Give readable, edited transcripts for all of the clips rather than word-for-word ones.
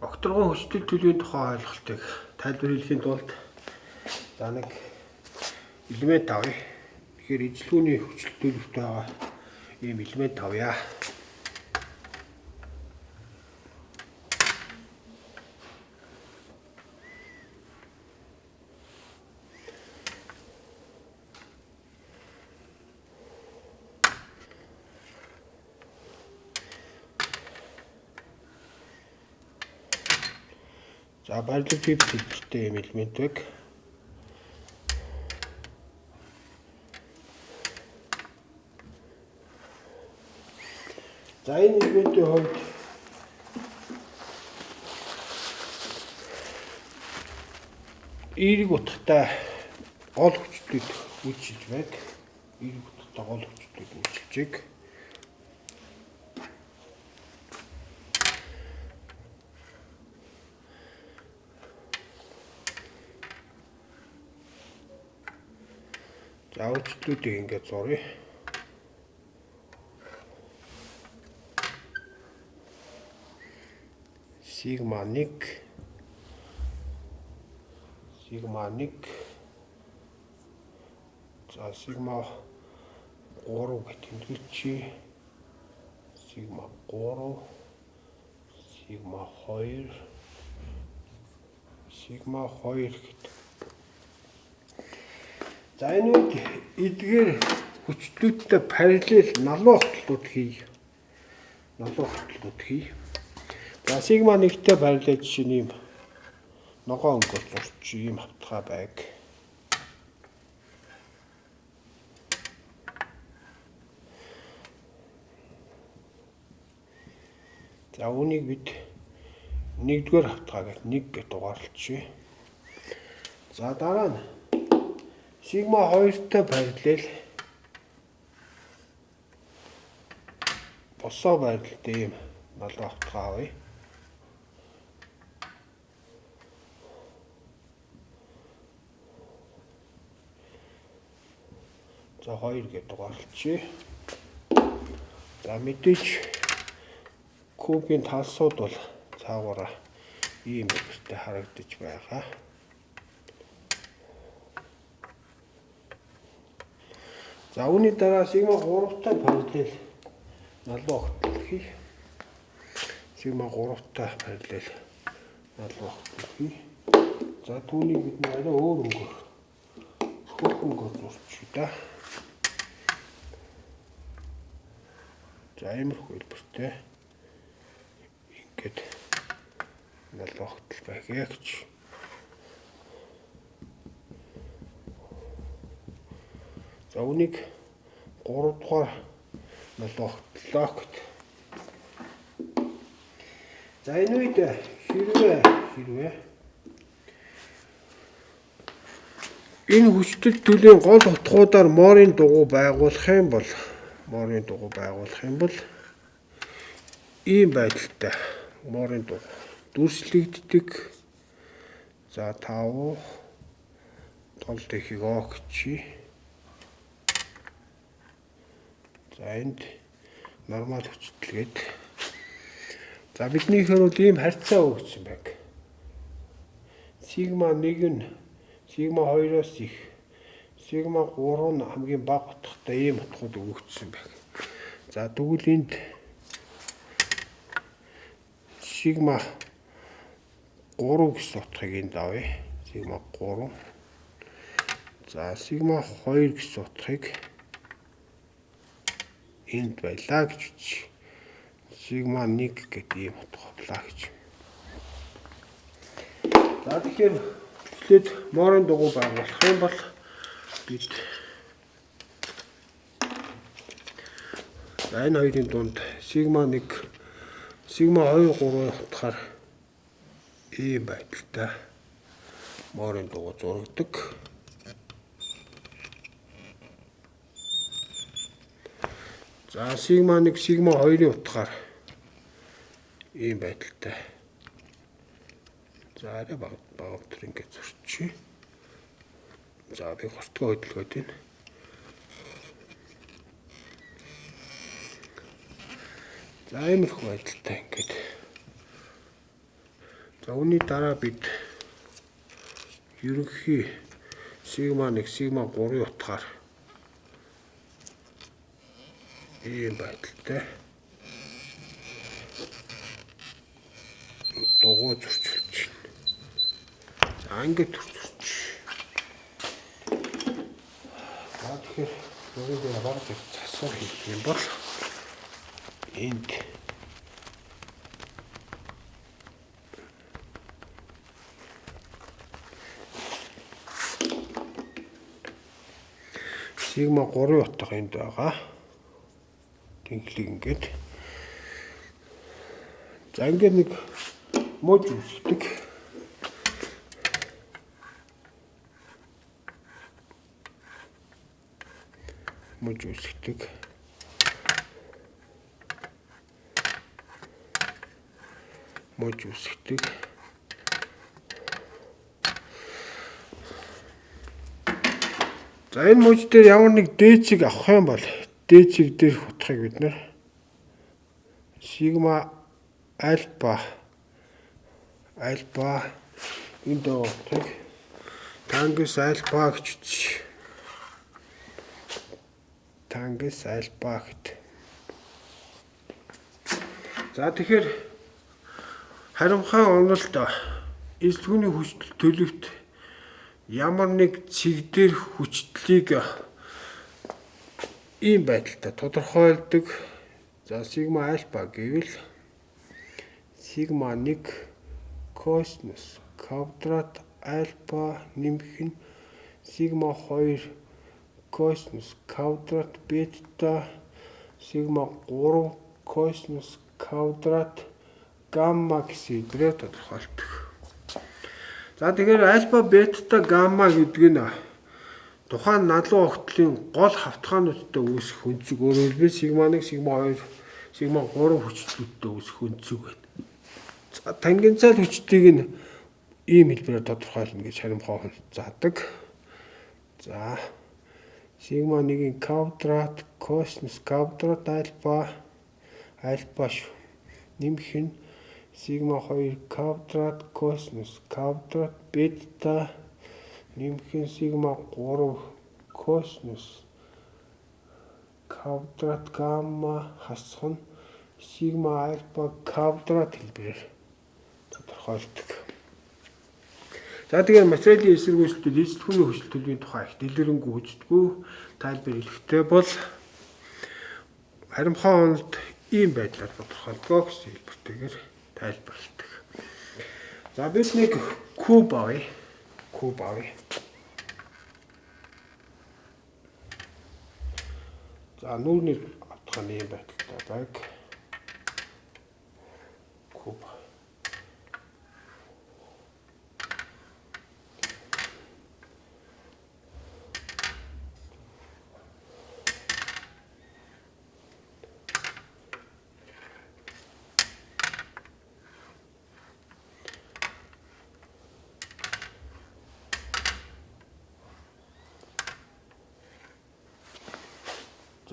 Окторгон хүчтэй төлөвийн тухай ойлголтыг тайлбар хийхийн тулд за нэг элемент авъя. Тэгэхээр ижлэгүүний хүчтэй төлөвтэй байгаа ийм элемент авъя. За барилга тип хэлбэртэй ийм элемент баг. За энэ элементийн хувьд эерэг утгатай гол хүчтэд үйлчилж байг. Эерэг утгатай гол хүчтэд үйлчилж байг. За үйлчлүүдийг ингээд зуръя. Сигма 1 за сигма 3 гэж тэмдэглэчихье. Сигма 3 сигма 2 гэдэг. За энэ үед эдгээр хүчлүүдтэй параллел налуу хөтлөлтүүд хий. За сигма 1-тэй параллел жишээ нь ийм ногоон өнгөөр зурч ийм хавтгай байг. За үүнийг бид 1-р хавтгайг 1 гэж дугаарлчихъя. За дараа нь сигма 2-тай параллел босоо байрлалтай ийм налуу хавтгай авъя. За 2 гэж дугаарлчихъя. За мэдээж кубын талсууд бол цаагаараа ийм бэртэй харагдаж байгаа. За үүний дараа сигма 3-тай параллел налуу хөтлөлт хий. Сигма 3-тай параллел налуу хөтлөлт хий. За түүнийг бид арай өөр өнгөөр хөрөнгөөр зурчих да. За иймэрхүү хэлбэртэй ингээд налуу хөтлөл байхээ гэж. За үнийг 3 дугаар налуу хөтлөлөө гэд. За энэ үед хэрвээ энэ хүчтэй төлөвийн гол утгуудаар морийн дугуй байгуулах юм бол ийм байдалтай морийн дугуй дүрслэгддэг. За 5 тол дэхийг О гэчи. За энд нормал хүчтэйгээд. За биднийхээр бол ийм харьцаа өгсөн байг. Сигма 1 нь сигма 2-оос их, сигма 3 нь хамгийн бага утгатай ийм утгууд өгөгдсөн байна. За тэгвэл энд сигма 3 гэсэн утгыг энд авъя. Сигма 3. За сигма 2 гэсэн утгыг энд байлаа гэж үз. Сигма 1 гэдэг ийм утга авлаа гэж. За тэгэхээр эхлээд морийн дугуй байгуулах юм бол бид энэ хоёрын дунд сигма 1 сигма 2 3 утгаар ийм байдалтай морийн дугуй зурагдаг. За сигма 1 сигма 2-ийн утгаар ийм байдалтай. За арай бага төр ингээд зурчих. За би гортгоо хөдөлгөөд байна. За иймэрхүү байдалтай ингээд За үүний дараа бид ерөнхий сигма 1, сигма 3-ын утгаар ийм байдалтай дугуй зөрчилж байна. За ингээд зөрчилж. За тэгэхээр бүгд яг засвар хийх юм бол энд сигма 3-ын утга энд байгаа. Тэнхлийг ингээд. За ингээд нэг мод үүсгдэг. Мод үүсгдэг. Мод үүсгдэг. За энэ мож дээр ямар нэг дээцийг авах юм бол дээцийг дээр хутахыг бид нэр сигма альфа энэ доотыг тангес альфа гэж үз. Тангес альфа гэд. За тэгэхээр харимхай онолд эсвүүний хүчтэй төлөвт ямар нэг цэг дээр хүчлийг ийм байдалтай тодорхойлдог. За сигма альфа гэвэл сигма 1 косинус квадрат альфа нэмэх нь сигма 2 косинус квадрат бета сигма 3 косинус квадрат гамма гэсэн хэлбэрээр тодорхойлдог. За тэгэхээр альфа, бета, гамма гэдэг нь тухайн налуу огтлын гол хавтгаануудтай үүсэх өнцөг. Өөрөөр хэлбэл сигма 1, сигма 2, сигма 3 хүчлүүдтэй үүсэх өнцөг байна. За тангенциал хүчтийг нь ийм хэлбэрээр тодорхойлно гэж харимхай онол заадаг. За сигма 1-ийн квадрат косинус квадрат альфа нэмэх нь сигма 2 квадрат косинус квадрат бета нэмэх нь сигма 3 косинус квадрат гамма хасах нь сигма альфа квадрат хэлбэрээр тодорхойлдог. За тэгээд материалын эсэргүүцэлд эзлэхүүний хүчил төлөвийн тухай их дэлгэрэнгүй хүчтгүү тайлбар хэлэхдээ бол харимхай онолд ийм байдлаар тодорхойлдог гэсэн хэлбэртэйгээр тайлбарладаг. За бид нэг куб авъя. За нүүрний атганы ийм байдалтай байг. Куб.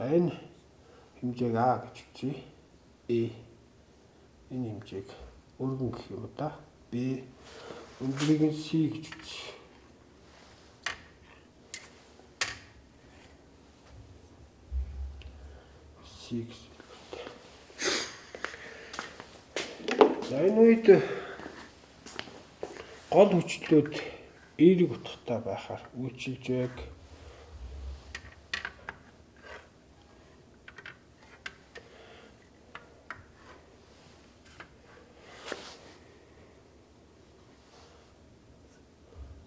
За энэ хэмжээг А гэж үзье. Энэ хэмжээг өргөн гэх юм да. B өндрийг нь C гэж үзье. C гэсэн. За энэ үед гол хүчлүүд эерэг утгатай байхаар үйлчилж байг.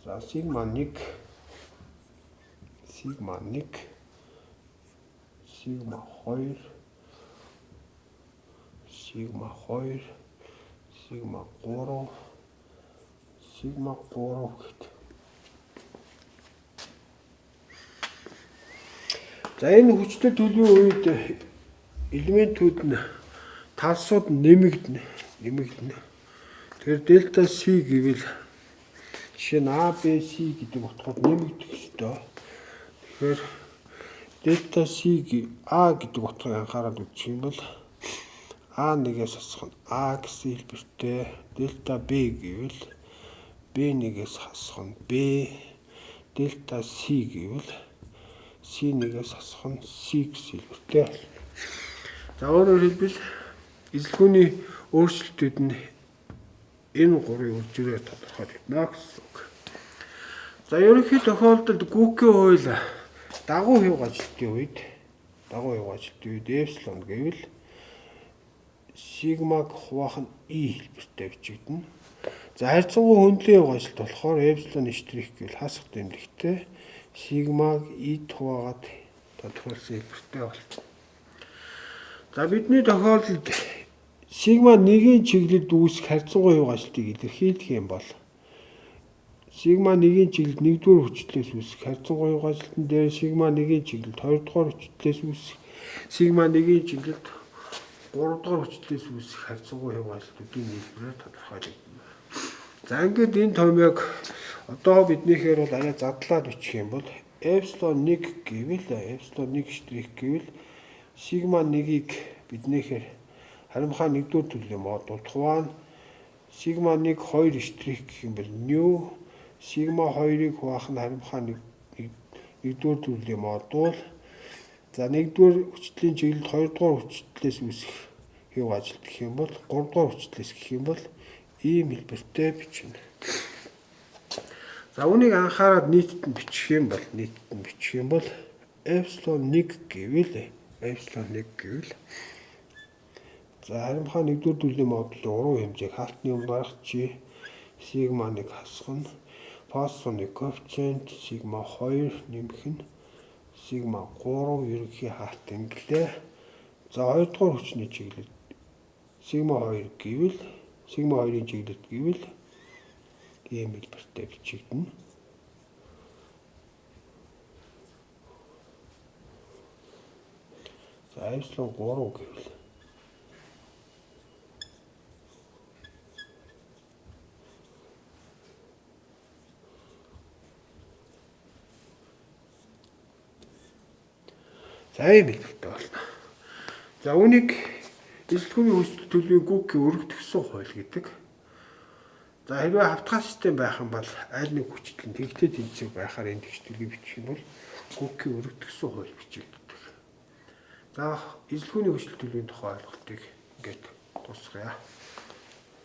За сигма 1 сигма 2 сигма 3 сигма 3 гэдэг. За энэ хүчтэй төлөвийн үед элементүүд нь талсууд нэмэгдэнэ. Тэгэхээр дельта C гэвэл жишээ нь A, B, C гэдэг утгууд нэмэгдэх ёстой. Тэгэхээр дельта C A гэдэг утгыг анхаарал үзэх юм бол А1-ээс хасах нь А гэсэн хэлбэртэй дельта B гэвэл B1-ээс хасах нь B, дельта C гэвэл C1-ээс хасах нь C гэсэн хэлбэртэй болно. За өөрөөр хэлбэл эзлэгүүний өөрчлөлтүүд нь энэ гурвын үржирээр тодорхойлогдно гэсэн үг. За ерөнхий тохиолдолд Гүүкийн хууль дагуу хэв ажилтны үед эпсилон гэвэл сигмаг хуваах нь И хэлбэртэй бичигдэнэ. За харьцангуй хөндлөн хэв ажилт болохоор эпсилон штрих гэвэл хасах тэмдэгтээ сигмаг И'д хуваагаад тодорхойлсон хэлбэртэй болно. За бидний тохиолдолд сигма 1-ийн чиглэлд үүсэх харьцангуй хэв ажилтыг илэрхийлэх юм бол сигма 1-ийн чиглэлд 1-р хүчлээс үүсэх харьцангуй хэв ажилтан дээр сигма 1-ийн чиглэлд 2-р хүчлээс үүсэх сигма 1-ийн чиглэлд 3-р хүчлээс үүсэх харьцангуй хэв ажилтуудын нийлбэрээр тодорхойлогдно. За ингээд энэ томьёог одоо биднийхээр бол арай задлаад бичих юм бол эпсилон 1 гэвэл сигма 1-ийг биднийхээр харамхаа 1-р төрлийн модулд хуваана. Сигма 1 2 штрих гэх юм бол ню, сигма 2-ыг хуваах нь харамхаа 1-р төрлийн модуль. За 1-р хүчлийн чиглэлд 2-р хүчлээс үүсэх хэв ажилт гэх юм бол 3-р хүчлээс гэх юм бол ийм хэлбэртэй бичнэ. За үүнийг анхаарал нийтэд нь бичих юм бол эпсилон 1 гэвэл за харамхаа 1-р төрлийн модулийн уруу хэмжээг хаалтны өмнө гарах чи сигма 1 хасах нь фосфорны коэффициент сигма 2 нэмэх нь сигма 3 ерөнхий хаалт инглээ. За 2-р хүчний чиглэлд сигма 2-ийн чиглэлд гэвэл ийм хэлбэртэй бичигдэнэ. За эпсилон 3 гэвэл за ийм хэлбэртэй болно. За үүнийг эзлэгүүний хүчил төлөвийн Гүүкийн өргөдөгсөн хууль гэдэг. За хэрвээ хавтгай систем байх юм бол аль нэг хүчил нь тэгтээ тэнцвэр байхаар энэ тэгштэлгийг бичих юм бол Гүүкийн өргөдөгсөн хууль бичигддэг. За эзлэгүүний хүчил төлөвийн тухай ойлголтыг ингээд дуусгая.